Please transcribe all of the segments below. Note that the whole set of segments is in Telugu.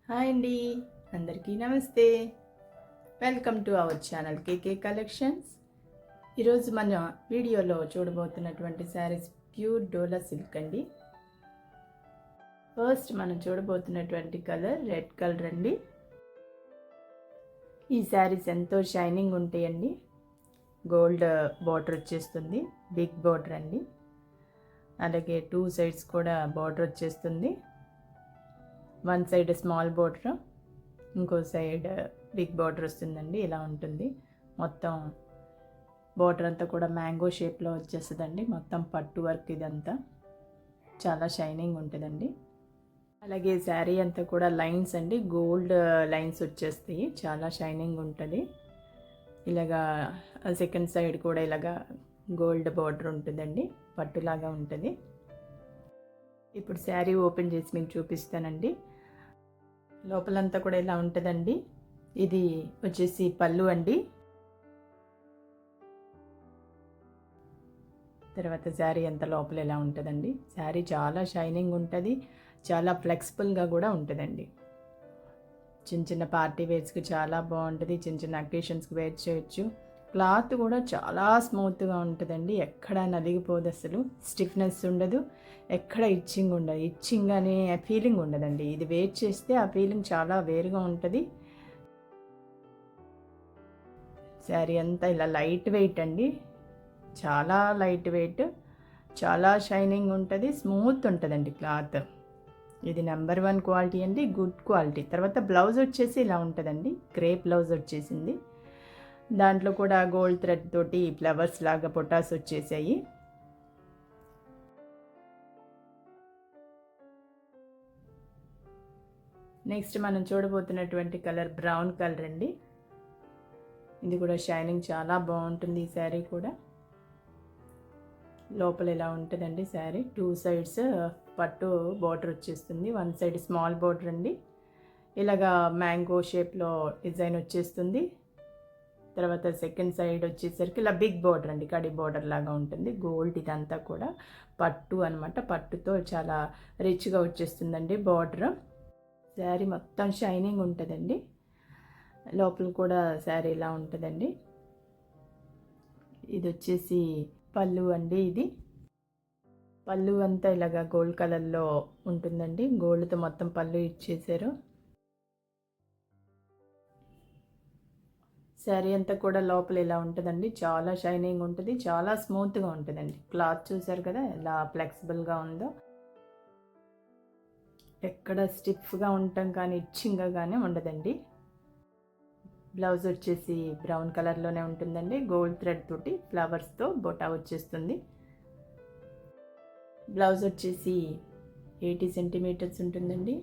హాయ్ అండి, అందరికీ నమస్తే. Welcome to our channel KK collections. ఈరోజు మన వీడియోలో చూడబోతున్నటువంటి శారీస్ ప్యూర్ డోలా సిల్క్ అండి. ఫస్ట్ మనం చూడబోతున్నటువంటి కలర్ రెడ్ కలర్ అండి. ఈ శారీస్ ఎంతో షైనింగ్ ఉంటాయండి. గోల్డ్ బార్డర్ వచ్చేస్తుంది, బిగ్ బార్డర్ అండి. అలాగే 2 సైడ్స్ కూడా బార్డర్ వచ్చేస్తుంది. 1 సైడ్ స్మాల్ బార్డర్, ఇంకో సైడ్ బిగ్ బార్డర్ వస్తుందండి. ఇలా ఉంటుంది. మొత్తం బార్డర్ అంతా కూడా మ్యాంగో షేప్లో వచ్చేస్తుందండి. మొత్తం పట్టు వర్క్ ఇదంతా చాలా షైనింగ్ ఉంటుందండి. అలాగే శారీ అంతా కూడా లైన్స్ అండి, గోల్డ్ లైన్స్ వచ్చేస్తాయి. చాలా షైనింగ్ ఉంటుంది. ఇలాగా సెకండ్ సైడ్ కూడా ఇలాగా గోల్డ్ బార్డర్ ఉంటుందండి, పట్టులాగా ఉంటుంది. ఇప్పుడు శారీ ఓపెన్ చేసి మీకు చూపిస్తానండి. లోపలంతా కూడా ఇలా ఉంటుందండి. ఇది వచ్చేసి పళ్ళు అండి. తర్వాత శారీ అంతా లోపల ఎలా ఉంటుందండి. శారీ చాలా షైనింగ్ ఉంటుంది, చాలా ఫ్లెక్సిబుల్గా కూడా ఉంటుందండి. చిన్న చిన్న పార్టీ వేర్స్కి చాలా బాగుంటుంది. చిన్న చిన్న అకేషన్స్కి వేర్ చేయొచ్చు. క్లాత్ కూడా చాలా స్మూత్గా ఉంటుందండి. ఎక్కడ నలిగిపోదు, అసలు స్టిఫ్నెస్ ఉండదు, ఎక్కడ ఇచ్చింగ్ ఉండదు. ఇచ్చింగ్ అనే ఫీలింగ్ ఉండదండి. ఇది వేర్ చేస్తే ఆ ఫీలింగ్ చాలా వేరుగా ఉంటుంది. శారీ అంతా ఇలా లైట్ వెయిట్ అండి, చాలా లైట్ వెయిట్, చాలా షైనింగ్ ఉంటుంది, స్మూత్ ఉంటుందండి క్లాత్. ఇది నెంబర్ 1 క్వాలిటీ అండి, గుడ్ క్వాలిటీ. తర్వాత బ్లౌజ్ వచ్చేసి ఇలా ఉంటుందండి. గ్రే బ్లౌజ్ వచ్చేసింది. దాంట్లో కూడా గోల్డ్ థ్రెడ్ తోటి ఫ్లవర్స్ లాగా పొటాస్ వచ్చేసాయి. నెక్స్ట్ మనం చూడబోతున్నటువంటి కలర్ బ్రౌన్ కలర్ అండి. ఇది కూడా షైనింగ్ చాలా బాగుంటుంది. ఈ శారీ కూడా లోపల ఇలా ఉంటుందండి. శారీ 2 సైడ్స్ పట్టు బార్డర్ వచ్చేస్తుంది. 1 సైడ్ స్మాల్ బార్డర్ అండి. ఇలాగా మ్యాంగో షేప్లో డిజైన్ వచ్చేస్తుంది. తర్వాత సెకండ్ సైడ్ వచ్చేసరికి ఇలా బిగ్ బార్డర్ అండి, కడి బార్డర్ లాగా ఉంటుంది. గోల్డ్ ఇదంతా కూడా పట్టు అనమాట. పట్టుతో చాలా రిచ్గా వచ్చేస్తుందండి బార్డర్. శారీ మొత్తం షైనింగ్ ఉంటుందండి. లోపల కూడా శారీ ఇలా ఉంటుందండి. ఇది వచ్చేసి పళ్ళు అండి. ఇది పళ్ళు అంతా ఇలాగా గోల్డ్ కలర్లో ఉంటుందండి. గోల్డ్తో మొత్తం పళ్ళు ఇచ్చేసారు. శారీ అంతా కూడా లోపల ఇలా ఉంటుందండి. చాలా షైనింగ్ ఉంటుంది, చాలా స్మూత్గా ఉంటుందండి. క్లాత్ చూసారు కదా ఎలా ఫ్లెక్సిబుల్గా ఉందో. ఎక్కడ స్టిఫ్గా ఉండటం కానీ ఇచ్చింగ్గా కానీ ఉండదండి. బ్లౌజ్ వచ్చేసి బ్రౌన్ కలర్లోనే ఉంటుందండి. గోల్డ్ థ్రెడ్ తోటి ఫ్లవర్స్తో బొటా వచ్చేస్తుంది. బ్లౌజ్ వచ్చేసి 80 సెంటీమీటర్స్ ఉంటుందండి.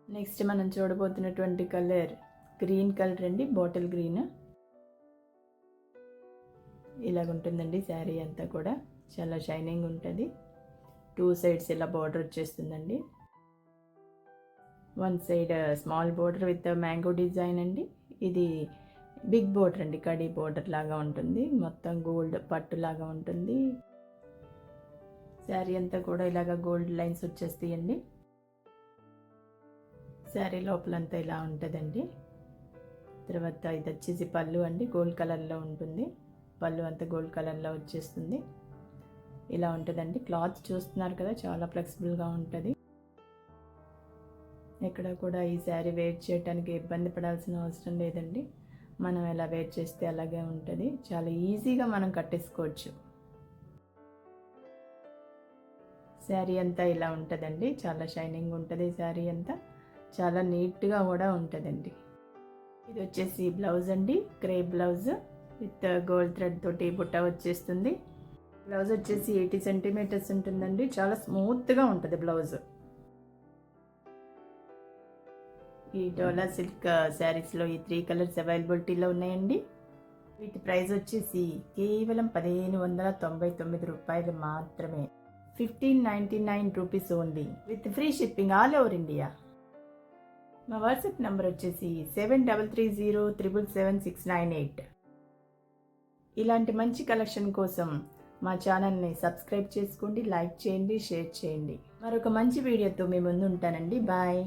నెక్స్ట్ మనం చూడబోతున్నటువంటి కలర్ గ్రీన్ కలర్ అండి, బాటిల్ గ్రీన్. ఇలాగుంటుందండి శారీ అంతా కూడా చాలా షైనింగ్ ఉంటుంది. 2 సైడ్స్ ఇలా బార్డర్ వచ్చేస్తుందండి. 1 side small border with mango design అండి. ఇది బిగ్ బార్డర్ అండి, కడీ బార్డర్ లాగా ఉంటుంది. మొత్తం గోల్డ్ పట్టు లాగా ఉంటుంది. శారీ అంతా కూడా ఇలాగ గోల్డ్ లైన్స్ వచ్చేస్తాయండి. శారీ లోపలంతా ఇలా ఉంటుందండి. తర్వాత ఇది వచ్చేసి పళ్ళు అండి, గోల్డ్ కలర్లో ఉంటుంది. పళ్ళు అంతా గోల్డ్ కలర్లో వచ్చేస్తుంది. ఇలా ఉంటుందండి. క్లాత్ చూస్తున్నారు కదా, చాలా ఫ్లెక్సిబుల్గా ఉంటుంది. ఎక్కడ కూడా ఈ శారీ వేర్ చేయడానికి ఇబ్బంది పడాల్సిన అవసరం లేదండి. మనం ఎలా వేర్ చేస్తే అలాగే ఉంటుంది. చాలా ఈజీగా మనం కట్టేసుకోవచ్చు. శారీ అంతా ఇలా ఉంటుందండి. చాలా షైనింగ్ ఉంటుంది. శారీ అంతా చాలా నీట్గా కూడా ఉంటుందండి. ఇది వచ్చేసి బ్లౌజ్ అండి, grey blouse with gold thread తోటి బుట్ట వచ్చేస్తుంది. బ్లౌజ్ వచ్చేసి 80 సెంటీమీటర్స్ ఉంటుందండి. చాలా స్మూత్గా ఉంటుంది బ్లౌజ్. ఈ డోలా సిల్క్ శారీస్లో ఈ 3 కలర్స్ అవైలబిలిటీలో ఉన్నాయండి. వీటి ప్రైస్ వచ్చేసి కేవలం 1599 రూపాయలు మాత్రమే. 1599 rupees only with free shipping all over India. మా వాట్సాప్ నెంబర్ వచ్చేసి 7330777698. ఇలాంటి మంచి కలెక్షన్ కోసం మా ఛానల్ని సబ్స్క్రైబ్ చేసుకోండి, లైక్ చేయండి, షేర్ చేయండి. మరొక మంచి వీడియోతో మీ ముందు ఉంటానండి. బాయ్.